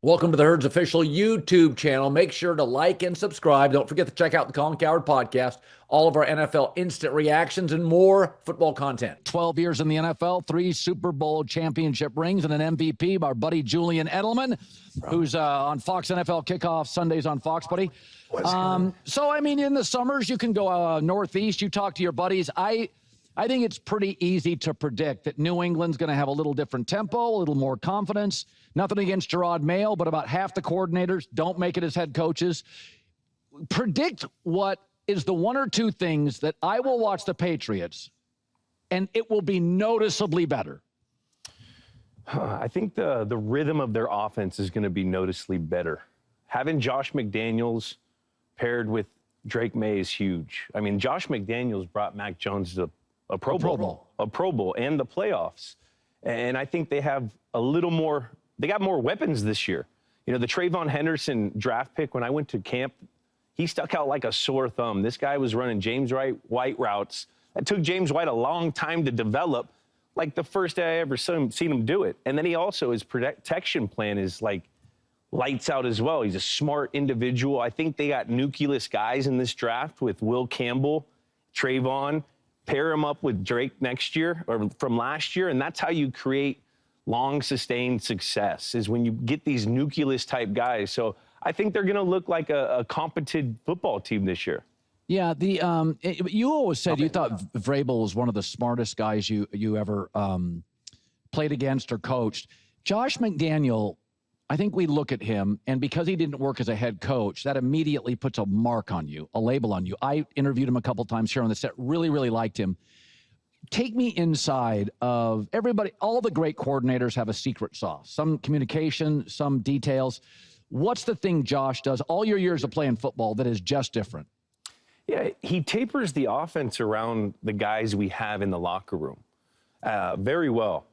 Welcome to the Herd's official YouTube channel. Make sure to like and subscribe. Don't forget to check out the Colin Cowherd podcast, all of our NFL instant reactions, and more football content. 12 years in the NFL, 3 Super Bowl championship rings, and an MVP. Our buddy Julian Edelman, who's on Fox NFL Kickoff Sundays on Fox, buddy. So, I mean, in the summers, you can go northeast. You talk to your buddies. I think it's pretty easy to predict that New England's going to have a little different tempo, a little more confidence. Nothing against Maye, but about half the coordinators don't make it as head coaches. Predict what is the one or two things that I will watch the Patriots, and it will be noticeably better. I think the rhythm of their offense is going to be noticeably better. Having Josh McDaniels paired with Drake Maye is huge. I mean, Josh McDaniels brought Mac Jones to a Pro Bowl and the playoffs. And I think they have a little more, they got more weapons this year. You know, the Trayvon Henderson draft pick, when I went to camp, he stuck out like a sore thumb. This guy was running James White routes. It took James White a long time to develop, like the first day I ever seen him do it. And then he also, his protection plan is like lights out as well. He's a smart individual. I think they got nucleus guys in this draft with Will Campbell, Trayvon. Pair him up with Drake next year or from last year, and that's how you create long, sustained success, is when you get these nucleus-type guys. So I think they're going to look like a competent football team this year. Yeah, you always said you thought Vrabel was one of the smartest guys you ever played against or coached. Josh McDaniel, I think we look at him, and because he didn't work as a head coach, that immediately puts a mark on you, a label on you. I interviewed him a couple times here on the set, really, really liked him. Take me inside of everybody. All the great coordinators have a secret sauce, some communication, some details. What's the thing Josh does all your years of playing football that is just different? Yeah, he tapers the offense around the guys we have in the locker room very well.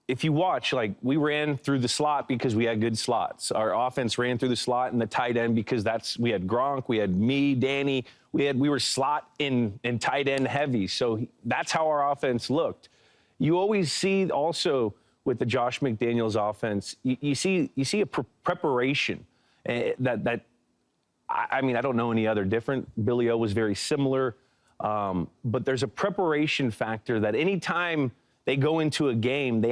If you watch, like, we ran through the slot because we had good slots. Our offense ran through the slot and the tight end because we had Gronk, we had me, Danny. We were slot and tight end heavy. So that's how our offense looked. You always see also with the Josh McDaniels offense, you see a preparation that I mean, I don't know any other different. Billy O was very similar, but there's a preparation factor that anytime they go into a game,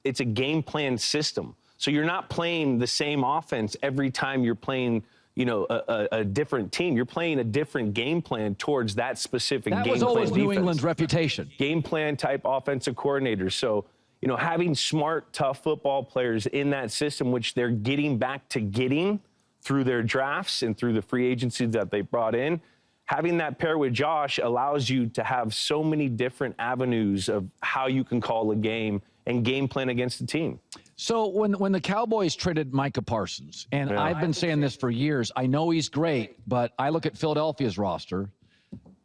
it's a game plan system. So you're not playing the same offense every time you're playing, you know, a different team. You're playing a different game plan towards that specific game plan. That was always defense. New England's reputation. Game plan type offensive coordinators. So, you know, having smart, tough football players in that system, which they're getting back to getting through their drafts and through the free agency that they brought in, having that pair with Josh allows you to have so many different avenues of how you can call a game and game plan against the team. So when the Cowboys traded Micah Parsons, and I've been saying this for years, I know he's great, but I look at Philadelphia's roster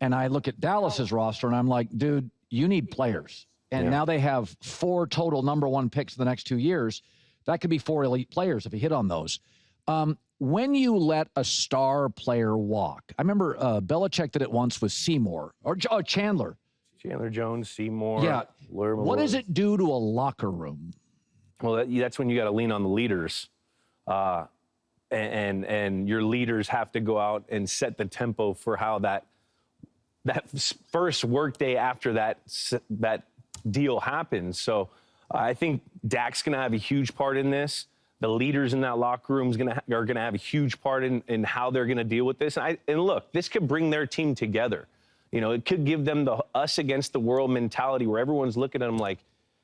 and I look at Dallas's roster and I'm like, dude, you need players. And now they have 4 total #1 picks in the next 2 years. That could be 4 elite players if you hit on those. When you let a star player walk, I remember Belichick did it once with Seymour or Chandler. Chandler Jones, Seymour. Yeah. What does it do to a locker room? Well, that's when you got to lean on the leaders. And your leaders have to go out and set the tempo for how that first workday after that deal happens. So I think Dak's going to have a huge part in this. The leaders in that locker room are going to have a huge part in how they're going to deal with this. And look, this could bring their team together. You know, it could give them the us against the world mentality where everyone's looking at them like,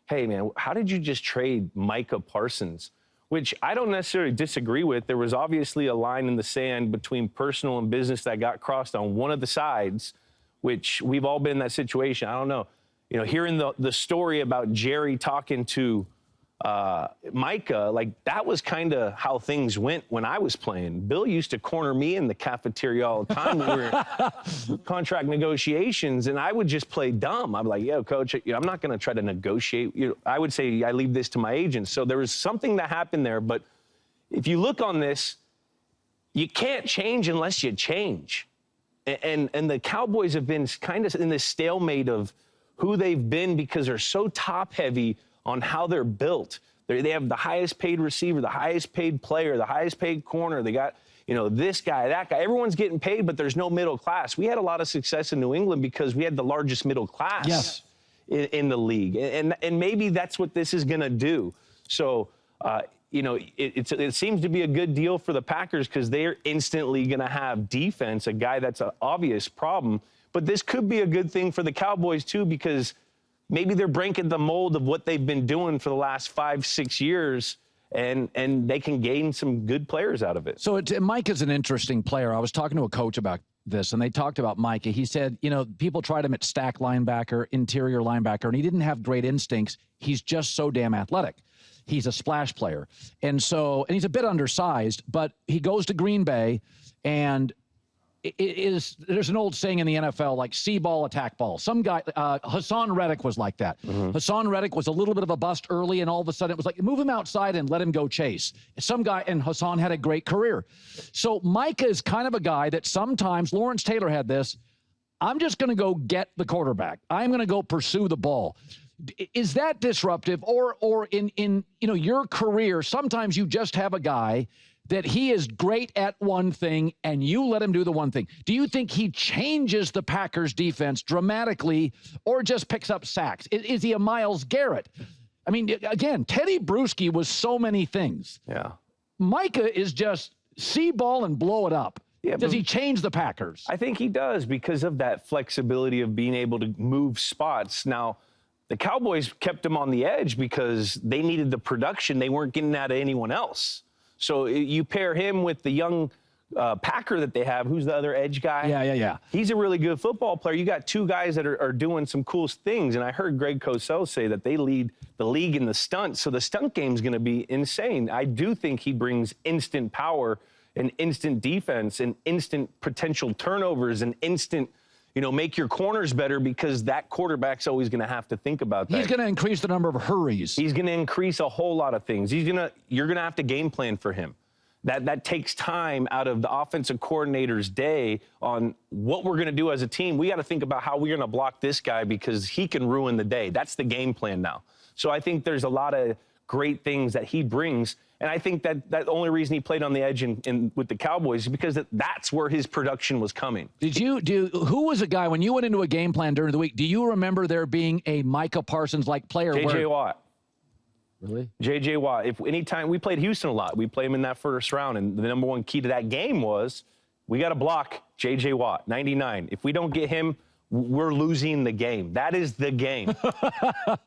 hey, man, how did you just trade Micah Parsons? Which I don't necessarily disagree with. There was obviously a line in the sand between personal and business that got crossed on one of the sides, which we've all been in that situation. I don't know. You know, hearing the story about Jerry talking to Micah, like that was kind of how things went when I was playing. Bill used to corner me in the cafeteria all the time when we were in contract negotiations, and I would just play dumb. I'm like, yo, coach, I'm not going to try to negotiate. You know, I would say I leave this to my agents. So there was something that happened there. But if you look on this, you can't change unless you change. And the Cowboys have been kind of in this stalemate of who they've been because they're so top heavy on how they're built. They have the highest paid receiver, the highest paid player, the highest paid corner. They got, this guy, that guy. Everyone's getting paid, but there's no middle class. We had a lot of success in New England because we had the largest middle class in the league. And maybe that's what this is going to do. So, it seems to be a good deal for the Packers because they're instantly going to have defense, a guy that's an obvious problem. But this could be a good thing for the Cowboys, too, because maybe they're breaking the mold of what they've been doing for the last 5-6 years, and they can gain some good players out of it. So Mike is an interesting player. I was talking to a coach about this, and they talked about Micah. He said, people tried him at stack linebacker, interior linebacker, and he didn't have great instincts. He's just so damn athletic. He's a splash player. And he's a bit undersized, but he goes to Green Bay, and there's an old saying in the NFL, like see ball, attack ball. Some guy, Hassan Reddick was like that. Mm-hmm. Hassan Reddick was a little bit of a bust early, and all of a sudden it was like, move him outside and let him go chase. And Hassan had a great career. So Micah is kind of a guy that sometimes, Lawrence Taylor had this, I'm just going to go get the quarterback. I'm going to go pursue the ball. Is that disruptive? Or in your career, sometimes you just have a guy that he is great at one thing and you let him do the one thing. Do you think he changes the Packers defense dramatically or just picks up sacks? Is he a Myles Garrett? I mean, again, Teddy Bruschi was so many things. Yeah. Micah is just see ball and blow it up. Yeah, does he change the Packers? I think he does because of that flexibility of being able to move spots. Now, the Cowboys kept him on the edge because they needed the production. They weren't getting out of anyone else. So you pair him with the young Packer that they have. Who's the other edge guy? Yeah. He's a really good football player. You got two guys that are doing some cool things. And I heard Greg Cosell say that they lead the league in the stunts. So the stunt game's going to be insane. I do think he brings instant power and instant defense and instant potential turnovers and instant, make your corners better because that quarterback's always going to have to think about that. He's going to increase the number of hurries. He's going to increase a whole lot of things. You're going to have to game plan for him. That takes time out of the offensive coordinator's day on what we're going to do as a team. We got to think about how we're going to block this guy because he can ruin the day. That's the game plan now. So I think there's a lot of great things that he brings. And I think that the only reason he played on the edge with the Cowboys is because that's where his production was coming. Who was a guy, when you went into a game plan during the week, do you remember there being a Micah Parsons-like player? J.J. Watt. Really? J.J. Watt. Anytime we played Houston a lot, we played him in that first round. And the number one key to that game was we got to block J.J. Watt, 99. If we don't get him, we're losing the game. That is the game.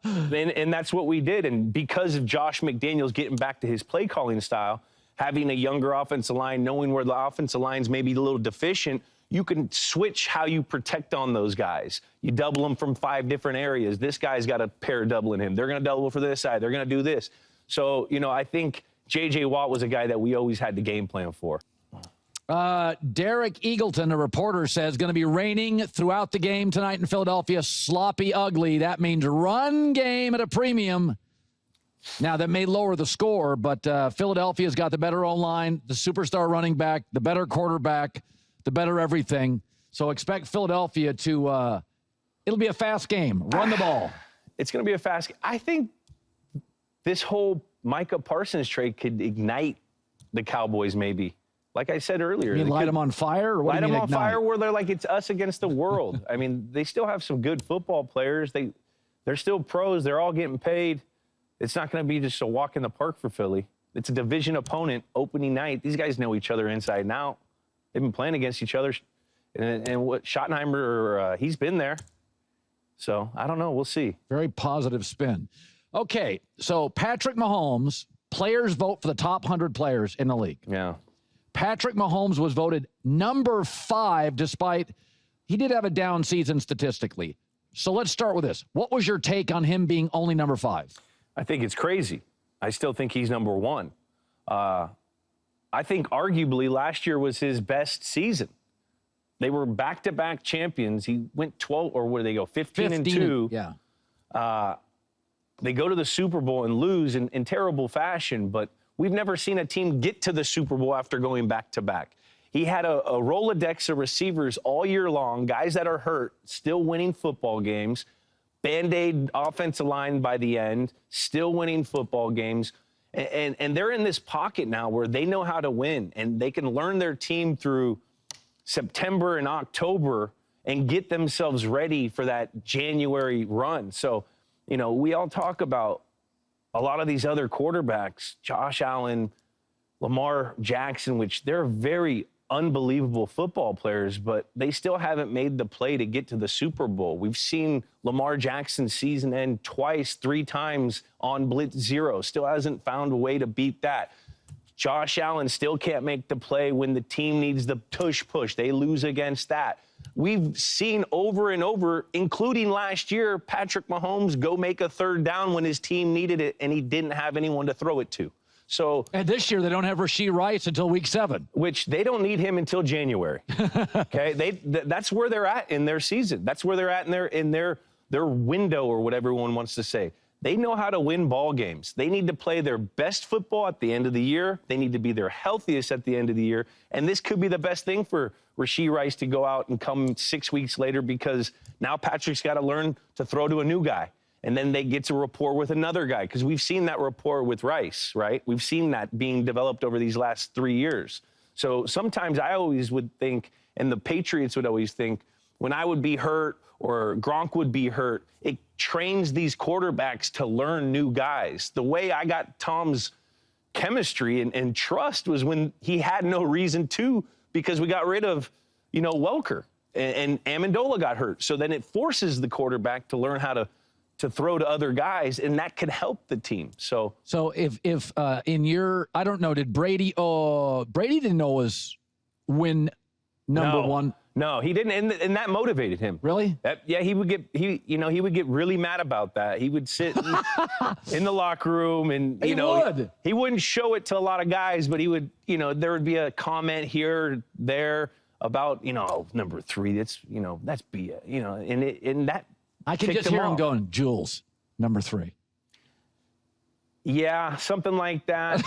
and that's what we did. And because of Josh McDaniels getting back to his play calling style, having a younger offensive line, knowing where the offensive line's maybe a little deficient, you can switch how you protect on those guys. You double them from 5 different areas. This guy's got a pair doubling him. They're going to double for this side. They're going to do this. So, I think J.J. Watt was a guy that we always had the game plan for. Derek Eagleton, a reporter, says going to be raining throughout the game tonight in Philadelphia. Sloppy, ugly. That means run game at a premium. Now, that may lower the score, but Philadelphia's got the better O-line, the superstar running back, the better quarterback, the better everything. So expect Philadelphia to it'll be a fast game. Run the ball. It's going to be a fast game. I think this whole Micah Parsons trade could ignite the Cowboys maybe. Like I said earlier. You mean light them on fire? Or what light do you mean them on fire where they're like, it's us against the world. I mean, they still have some good football players. They're still pros. They're all getting paid. It's not going to be just a walk in the park for Philly. It's a division opponent opening night. These guys know each other inside and out. They've been playing against each other. And what Schottenheimer, he's been there. So I don't know. We'll see. Very positive spin. Okay, so Patrick Mahomes, players vote for the top 100 players in the league. Yeah. Patrick Mahomes was voted number 5, despite he did have a down season statistically. So let's start with this. What was your take on him being only number 5? I think it's crazy. I still think he's number 1. I think arguably last year was his best season. They were back-to-back champions. He went 12, or what did they go, 15-2. Yeah. They go to the Super Bowl and lose in terrible fashion, but we've never seen a team get to the Super Bowl after going back-to-back. He had a Rolodex of receivers all year long, guys that are hurt, still winning football games. Band-Aid offensive line by the end, still winning football games. And they're in this pocket now where they know how to win, and they can learn their team through September and October and get themselves ready for that January run. So, we all talk about a lot of these other quarterbacks, Josh Allen, Lamar Jackson, which they're very unbelievable football players, but they still haven't made the play to get to the Super Bowl. We've seen Lamar Jackson's season end twice, 3 times on blitz 0. Still hasn't found a way to beat that. Josh Allen still can't make the play when the team needs the tush push. They lose against that. We've seen over and over, including last year, Patrick Mahomes go make a 3rd down when his team needed it and he didn't have anyone to throw it to. And this year they don't have Rashee Rice until week 7, which they don't need him until January. Okay, that's where they're at in their season. That's where they're at in their window, or whatever everyone wants to say. They know how to win ball games. They need to play their best football at the end of the year. They need to be their healthiest at the end of the year. And this could be the best thing for Rashee Rice to go out and come 6 weeks later, because now Patrick's got to learn to throw to a new guy. And then they get to rapport with another guy, because we've seen that rapport with Rice, right? We've seen that being developed over these last 3 years. So sometimes I always would think, and the Patriots would always think, when I would be hurt or Gronk would be hurt, it trains these quarterbacks to learn new guys. The way I got Tom's chemistry and trust was when he had no reason to, because we got rid of, Welker and Amendola got hurt. So then it forces the quarterback to learn how to throw to other guys, and that could help the team. So if in your, I don't know, did Brady didn't know was win number 1? No, he didn't, and that motivated him. Really? Yeah, he would get really mad about that. He would sit in the locker room, and he wouldn't show it to a lot of guys, but he would, there would be a comment here or there about, number 3, that's BS, and that. I can just hear him going, Jules, number 3. Yeah, something like that.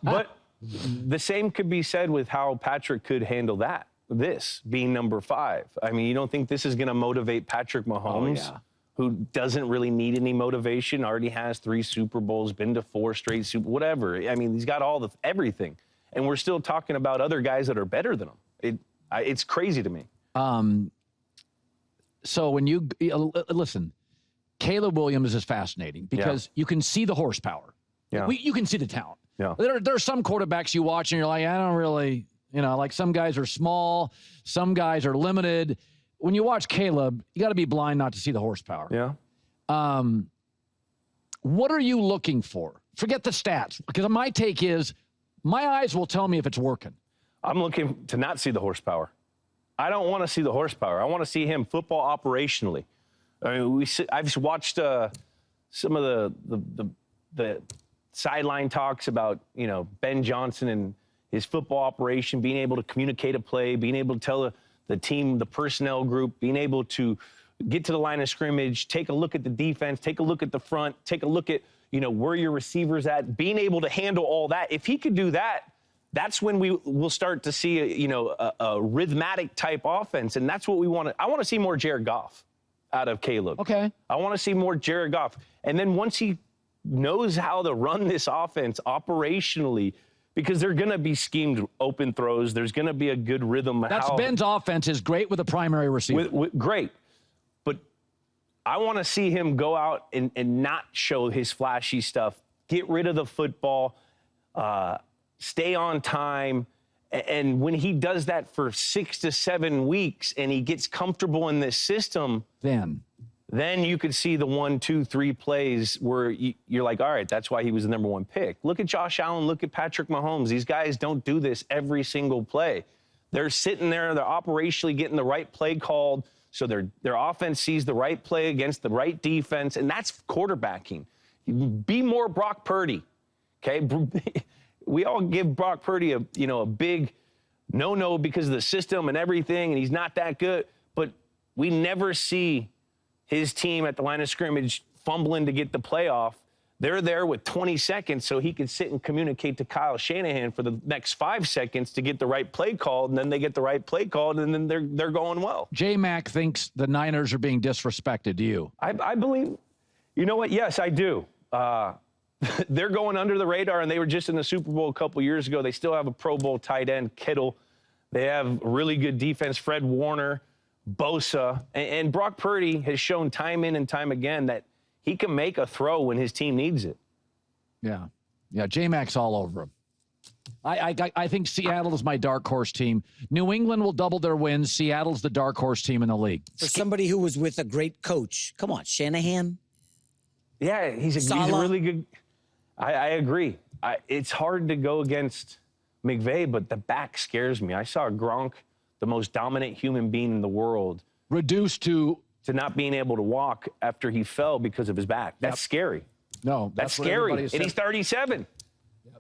But the same could be said with how Patrick could handle this being number 5. I mean, you don't think this is going to motivate Patrick Mahomes, who doesn't really need any motivation, already has 3 Super Bowls, been to 4 straight Super, whatever. I mean, he's got everything. And we're still talking about other guys that are better than him. It's crazy to me. So when you listen, Caleb Williams is fascinating because you can see the horsepower. Yeah. You can see the talent. Yeah. There are some quarterbacks you watch and you're like, I don't really, like some guys are small, some guys are limited. When you watch Caleb, you got to be blind not to see the horsepower. Yeah. What are you looking for? Forget the stats, because my take is my eyes will tell me if it's working. I'm looking to not see the horsepower. I don't want to see the horsepower. I want to see him football operationally. I mean, I've watched some of the sideline talks about, Ben Johnson and his football operation, being able to communicate a play, being able to tell the team, the personnel group, being able to get to the line of scrimmage, take a look at the defense, take a look at the front, take a look at, where your receiver's at, being able to handle all that. If he could do that, that's when we'll start to see a rhythmic type offense, and that's what we want. I want to see more Jared Goff out of Caleb. Okay. I want to see more Jared Goff, and then once he knows how to run this offense operationally, because they're going to be schemed open throws, there's going to be a good rhythm. Ben's offense is great with a primary receiver. Great, but I want to see him go out and not show his flashy stuff. Get rid of the football. Stay on time, and when he does that for 6 to 7 weeks and he gets comfortable in this system, then you could see the 1, 2, 3 plays where you're like, all right, that's why he was the number 1 pick. Look at Josh Allen, look at Patrick Mahomes. These guys don't do this every single play. They're sitting there, they're operationally getting the right play called, so their offense sees the right play against the right defense, and that's quarterbacking. Be more Brock Purdy, okay? We all give Brock Purdy a big no because of the system and everything, and he's not that good. But we never see his team at the line of scrimmage fumbling to get the playoff. they're there with 20 seconds so he can sit and communicate to Kyle Shanahan for the next 5 seconds to get the right play called, and then they get the right play called, and then they're going well. J-Mac thinks the Niners are being disrespected. Do you? I believe, you know what? Yes, I do. They're going under the radar, and they were just in the Super Bowl a couple years ago. They still have a Pro Bowl tight end, Kittle. They have really good defense, Fred Warner, Bosa, and Brock Purdy has shown time in and time again that he can make a throw when his team needs it. Yeah. J-Mac's all over him. I think Seattle is my dark horse team. New England will double their wins. Seattle's the dark horse team in the league. For somebody who was with a great coach, come on, Shanahan. Yeah, he's a really good. I agree. It's hard to go against McVay, but the back scares me. I saw Gronk, the most dominant human being in the world, reduced to not being able to walk after he fell because of his back. That's scary. No, that's scary. And he's 37.